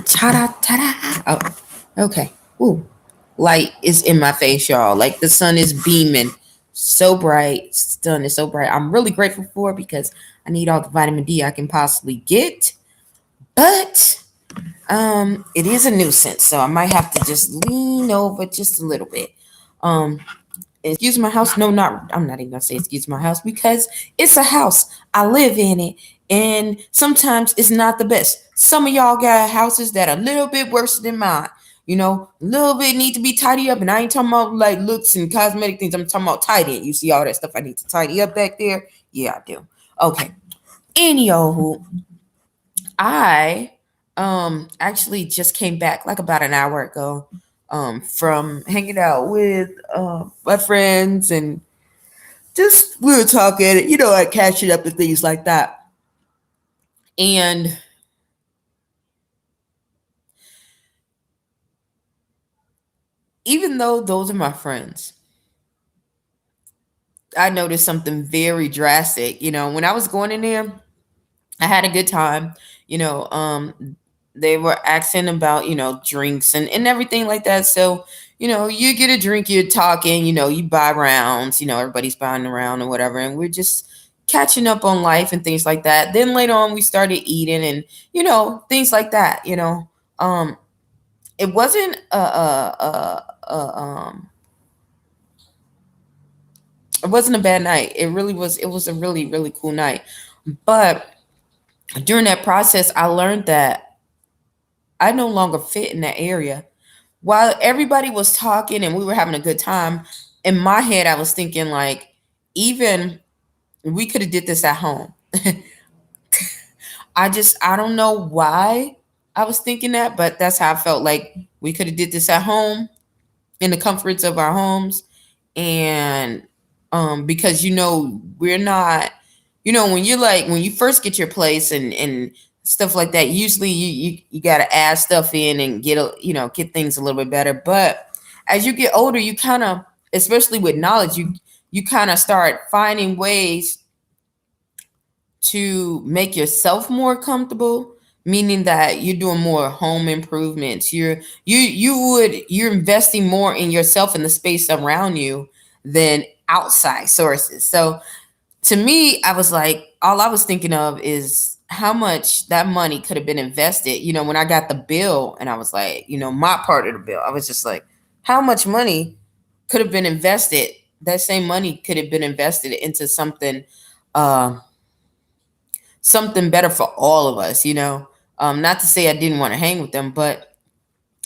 Ta-da, ta-da. Oh, okay. Ooh. Light is in my face, y'all. Like the sun is beaming so bright. Sun is so bright. I'm really grateful for it because I need all the vitamin D I can possibly get. But it is a nuisance, so I might have to just lean over just a little bit. Um, excuse my house. No, not I'm not even gonna say excuse my house because it's a house. I live in it. And sometimes it's not the best. Some of y'all got houses that are a little bit worse than mine. A little bit need to be tidy up. And I ain't talking about like looks and cosmetic things. I'm talking about tidying. You see all that stuff I need to tidy up back there? Yeah, I do. Okay. Anyhow, I actually just came back like about an hour ago from hanging out with my friends and just we were talking, like catching up and things like that. And even though those are my friends, I noticed something very drastic. When I was going in there, I had a good time. They were asking about, drinks and everything like that. So, you get a drink, you're talking, you buy rounds, everybody's buying around or whatever. And we're just catching up on life and things like that. Then later on, we started eating and, things like that, it wasn't it wasn't a bad night. It was a really, really cool night. But during that process, I learned that I no longer fit in that area. While everybody was talking and we were having a good time, in my head I was thinking like, even we could have did this at home. I don't know why I was thinking that, but that's how I felt. Like we could have did this at home in the comforts of our homes. And because we're not, when you first get your place and stuff like that, usually you got to add stuff in and get things a little bit better. But as you get older, you kind of, especially with knowledge, you kind of start finding ways to make yourself more comfortable, meaning that you're doing more home improvements. You're investing more in yourself and the space around you than outside sources. So to me, I was like, all I was thinking of is how much that money could have been invested. When I got the bill and I was like, my part of the bill, I was just like, how much money could have been invested? That same money could have been invested into uh, something better for all of us. Not to say I didn't want to hang with them, but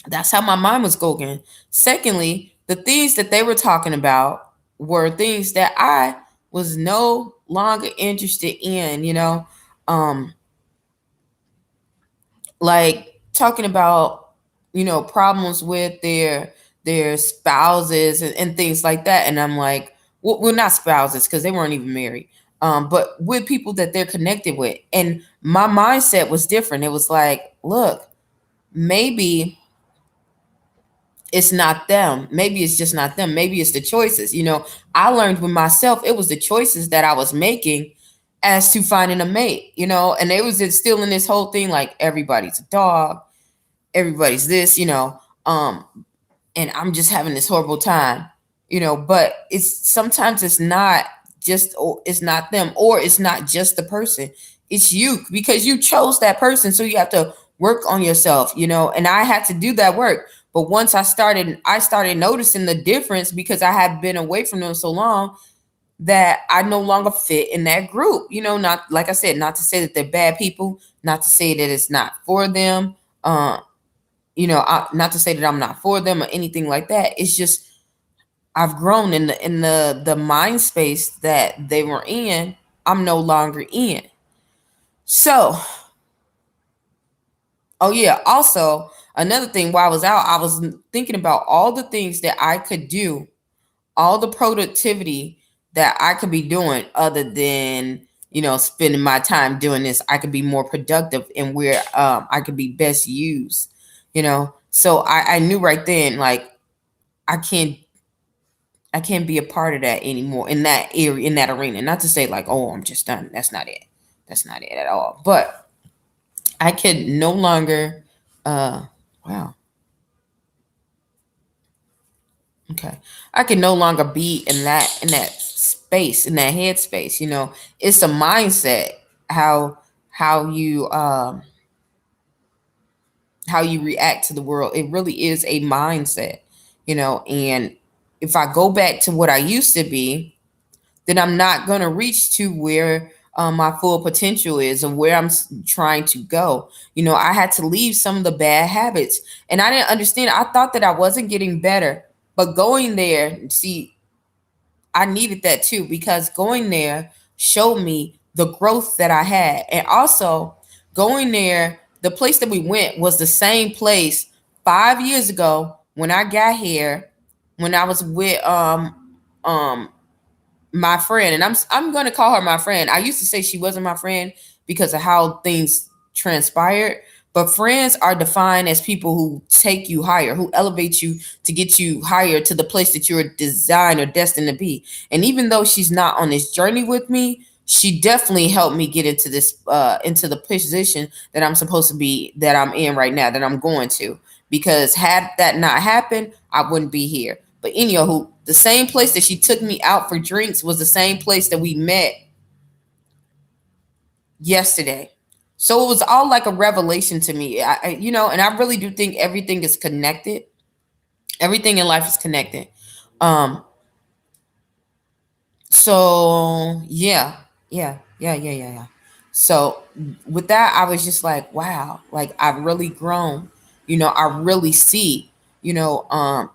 that's how my mind was going. Secondly, the things that they were talking about were things that I was no longer interested in. Um, like talking about, problems with their spouses and things like that. And I'm like, well, not spouses because they weren't even married. But with people that they're connected with. And my mindset was different. It was like, look, maybe it's not them. Maybe it's just not them. Maybe it's the choices. I learned with myself, it was the choices that I was making as to finding a mate, and it was still in this whole thing like everybody's a dog, everybody's this. And I'm just having this horrible time. But it's sometimes it's not just, or it's not them, or it's not just the person. It's you because you chose that person. So you have to work on yourself. And I had to do that work. But once I started noticing the difference because I had been away from them so long that I no longer fit in that group. Not like I said, not to say that they're bad people, not to say that it's not for them. Not to say that I'm not for them or anything like that. It's just I've grown in the mind space that they were in. I'm no longer in. So, oh yeah. Also, another thing, while I was out, I was thinking about all the things that I could do, all the productivity that I could be doing other than spending my time doing this. I could be more productive and where I could be best used. So I knew right then, like I can't I can't be a part of that anymore in that area, in that arena. Not to say like, oh, I'm just done. That's not it. That's not it at all. But I could no longer. Uh, wow. Okay. I can no longer be in that space, in that headspace. It's a mindset. How how you um how you react to the world. It really is a mindset. And if I go back to what I used to be, then I'm not going to reach to where my full potential is and where trying to go. I had to leave some of the bad habits, and I didn't understand. I thought that I wasn't getting better, but going there, see, I needed that too, because going there showed me the growth that I had. And also, going there, the place that we went was the same place 5 years ago when I got here, when I was with um my friend, and I'm going to call her my friend. I used to say she wasn't my friend because of how things transpired, but friends are defined as people who take you higher, who elevate you to get you higher to the place that you're designed or destined to be. And even though she's not on this journey with me, she definitely helped me get into the position that I'm supposed to be, that I'm in right now, that I'm going to. Because had that not happened, I wouldn't be here. But anyhow, the same place that she took me out for drinks was the same place that we met yesterday. So it was all like a revelation to me. And I really do think everything is connected. Everything in life is connected. Um, so yeah. So with that, I was just like, wow, like I've really grown. I really see. You know, um,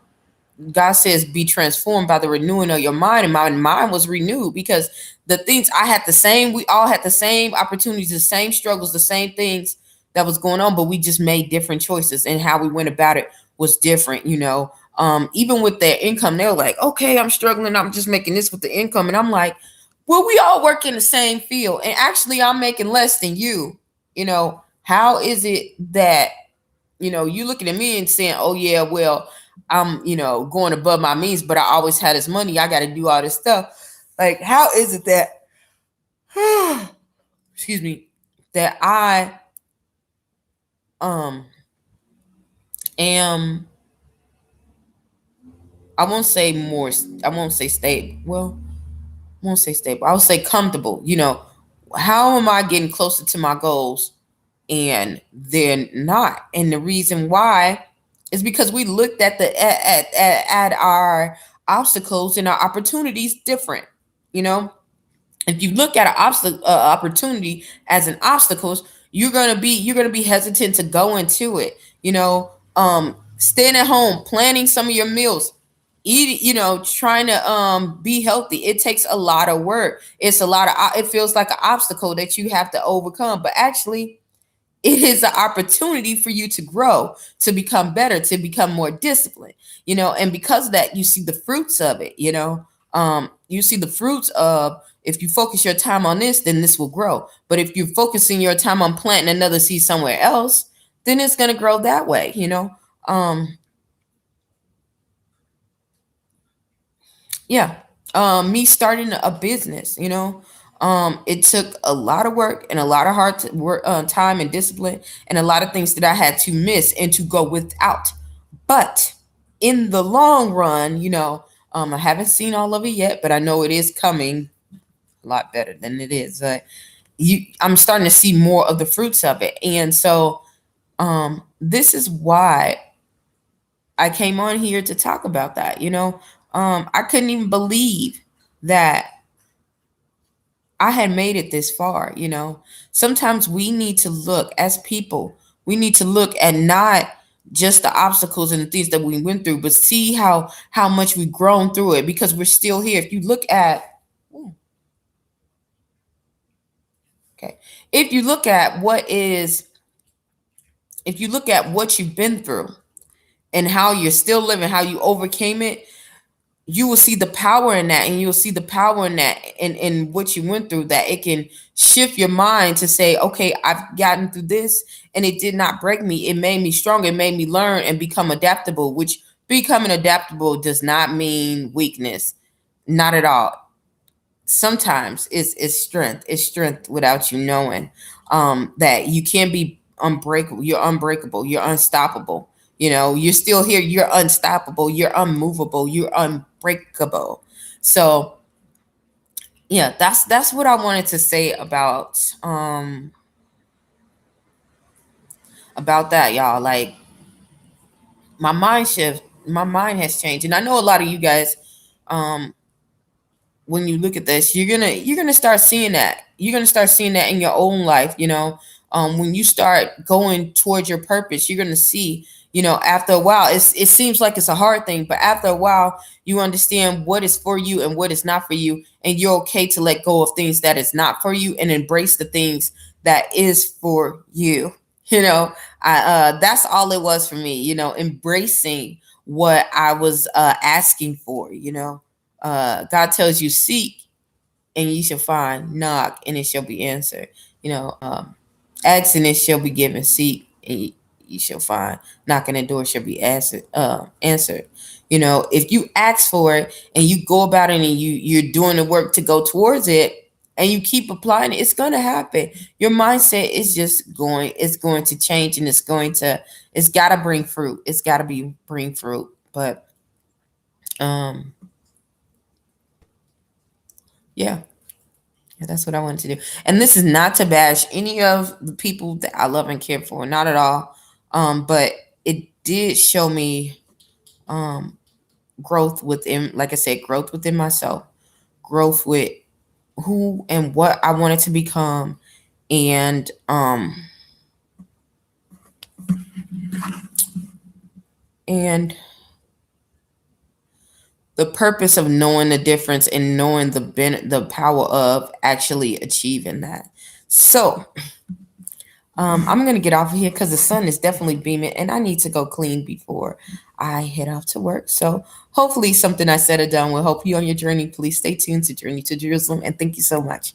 God says, be transformed by the renewing of your mind. And my mind was renewed because the things I had the same, we all had the same opportunities, the same struggles, the same things that was going on, but we just made different choices, and how we went about it was different. Even with their income, they were like, okay, I'm struggling. I'm just making this with the income. And I'm like, well, we all work in the same field. And actually, I'm making less than you. How is it that you looking at me and saying, "Oh yeah, well, I'm going above my means, but I always had this money. I got to do all this stuff." Like, how is it that, excuse me, that um am, I won't say more, I won't say stable. Well, I won't say stable. I'll say comfortable. How am I getting closer to my goals and they're not? And the reason why is because we looked at at our obstacles and our opportunities different. You know, if you look at an opportunity as an obstacle, you're gonna be hesitant to go into it. Staying at home, planning some of your meals, eating, trying to be healthy. It takes a lot of work. It's a lot of, it feels like an obstacle that you have to overcome, but actually it is an opportunity for you to grow, to become better, to become more disciplined. And because of that, you see the fruits of it. You see the fruits of, if you focus your time on this, then this will grow. But if you're focusing your time on planting another seed somewhere else, then it's going to grow that way. um yeah. Me starting a business, it took a lot of work and a lot of work, time and discipline, and a lot of things that I had to miss and to go without. But in the long run, I haven't seen all of it yet, but I know it is coming a lot better than it is. I'm starting to see more of the fruits of it. And so this is why I came on here to talk about that. I couldn't even believe that I had made it this far. Sometimes we need to look, as people, we need to look at not just the obstacles and the things that we went through, but see how much we've grown through it, because we're still here. If you look at, ooh, okay, if you look at if you look at what you've been through and how you're still living, how you overcame it, you will see the power in that, and you'll see the power in that, in what you went through, that it can shift your mind to say, okay, I've gotten through this and it did not break me. It made me stronger. It made me learn and become adaptable, which becoming adaptable does not mean weakness. Not at all. Sometimes it's strength. It's strength without you knowing that you can be unbreakable. You're unbreakable. You're unstoppable. You're still here. You're unstoppable. You're unmovable. You're unbreakable. So yeah, that's what I wanted to say about that, y'all. Like, my mind has changed, and I know a lot of you guys, um when you look at this, you're gonna start seeing that. You're gonna start seeing that in your own life. When you start going towards your purpose, you're gonna see. After a while, it seems like it's a hard thing, but after a while, you understand what is for you and what is not for you, and you're okay to let go of things that is not for you and embrace the things that is for you. You know, I That's all it was for me. Embracing what I was asking for. God tells you, seek and ye shall find, knock and it shall be answered. Ask and it shall be given, seek and ye shall find, knock and the door shall be answered. If you ask for it and you go about it and you're doing the work to go towards it and you keep applying it, it's going to happen. Your mindset is it's going to change, and it's got to bring fruit. It's got to bring fruit. But um yeah. Yeah, that's what I wanted to do. And this is not to bash any of the people that I love and care for, not at all. But it did show me um growth within, like I said, growth within myself, growth with who and what I wanted to become, and and the purpose of knowing the difference and knowing the power of actually achieving that. So I'm gonna get off of here because the sun is definitely beaming, and I need to go clean before I head off to work. So hopefully, something I said or done will help you on your journey. Please stay tuned to Journey to Jerusalem, and thank you so much.